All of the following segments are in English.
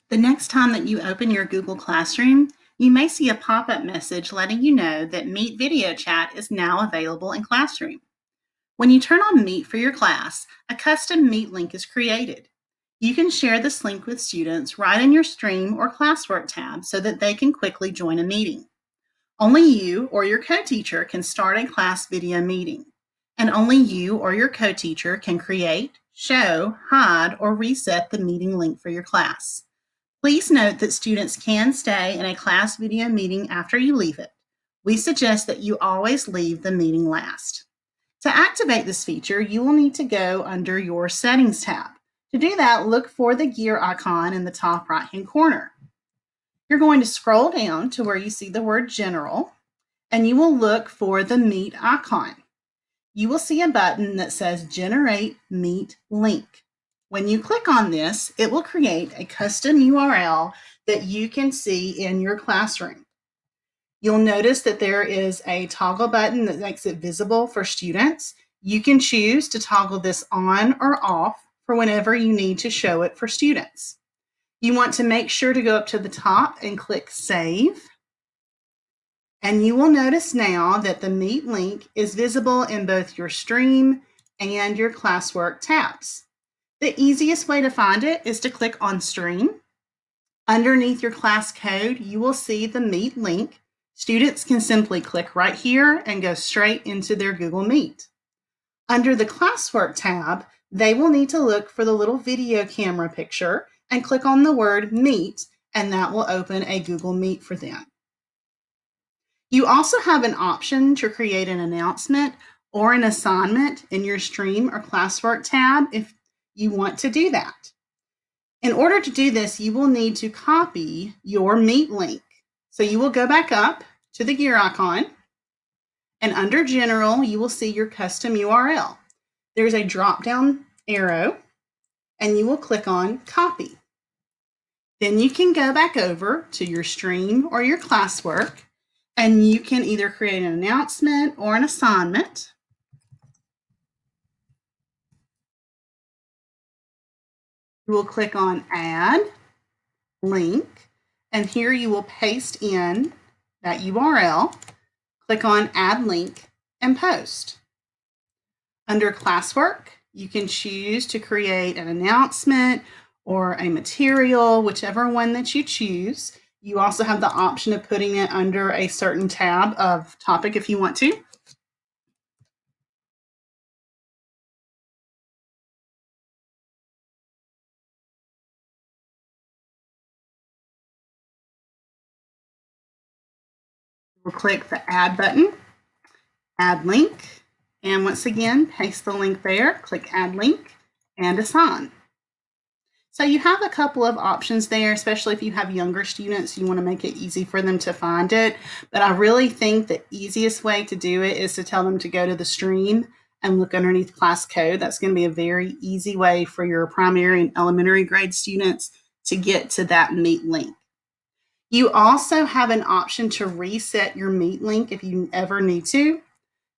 The next time that you open your Google Classroom, you may see a pop-up message letting you know that Meet Video Chat is now available in Classroom. When you turn on Meet for your class, a custom Meet link is created. You can share this link with students right in your Stream or Classwork tab so that they can quickly join a meeting. Only you or your co-teacher can start a class video meeting, and only you or your co-teacher can create, show, hide, or reset the meeting link for your class. Please note that students can stay in a class video meeting after you leave it. We suggest that you always leave the meeting last. To activate this feature, you will need to go under your Settings tab. To do that, look for the gear icon in the top right-hand corner. You're going to scroll down to where you see the word General, and you will look for the Meet icon. You will see a button that says Generate Meet Link. When you click on this, it will create a custom URL that you can see in your classroom. You'll notice that there is a toggle button that makes it visible for students. You can choose to toggle this on or off for whenever you need to show it for students. You want to make sure to go up to the top and click Save. And you will notice now that the Meet link is visible in both your Stream and your Classwork tabs. The easiest way to find it is to click on Stream. Underneath your class code, you will see the Meet link. Students can simply click right here and go straight into their Google Meet. Under the Classwork tab, they will need to look for the little video camera picture and click on the word Meet, and that will open a Google Meet for them. You also have an option to create an announcement or an assignment in your Stream or Classwork tab if you want to do that. In order to do this, you will need to copy your Meet link. So you will go back up to the gear icon, and under General, you will see your custom URL. There's a drop-down arrow, and you will click on Copy. Then you can go back over to your Stream or your Classwork, and you can either create an announcement or an assignment. You will click on Add Link, and here you will paste in that URL, click on Add Link, and post. Under Classwork, you can choose to create an announcement or a material, whichever one that you choose. You also have the option of putting it under a certain tab of topic if you want to. We'll click the Add button, Add Link, and once again, paste the link there, click Add Link, and assign. So you have a couple of options there, especially if you have younger students, you want to make it easy for them to find it. But I really think the easiest way to do it is to tell them to go to the Stream and look underneath class code. That's going to be a very easy way for your primary and elementary grade students to get to that Meet link. You also have an option to reset your Meet link if you ever need to.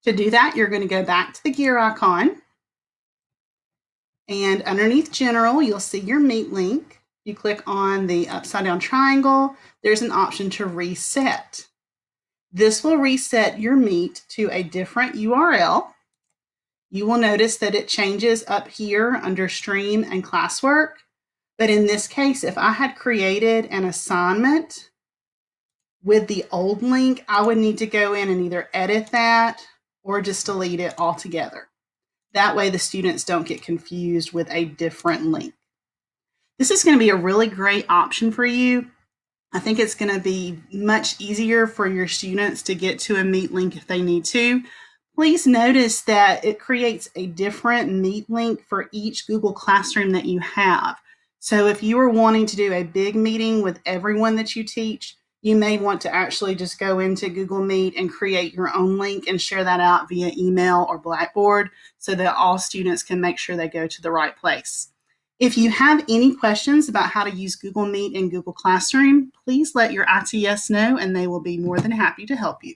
To do that, you're going to go back to the gear icon. And underneath General, you'll see your Meet link. You click on the upside down triangle. There's an option to reset. This will reset your Meet to a different URL. You will notice that it changes up here under Stream and Classwork. But in this case, if I had created an assignment with the old link, I would need to go in and either edit that or just delete it altogether. That way the students don't get confused with a different link. This is going to be a really great option for you. I think it's going to be much easier for your students to get to a Meet link if they need to. Please notice that it creates a different Meet link for each Google Classroom that you have. So if you are wanting to do a big meeting with everyone that you teach, you may want to actually just go into Google Meet and create your own link and share that out via email or Blackboard so that all students can make sure they go to the right place. If you have any questions about how to use Google Meet and Google Classroom, please let your ITS know and they will be more than happy to help you.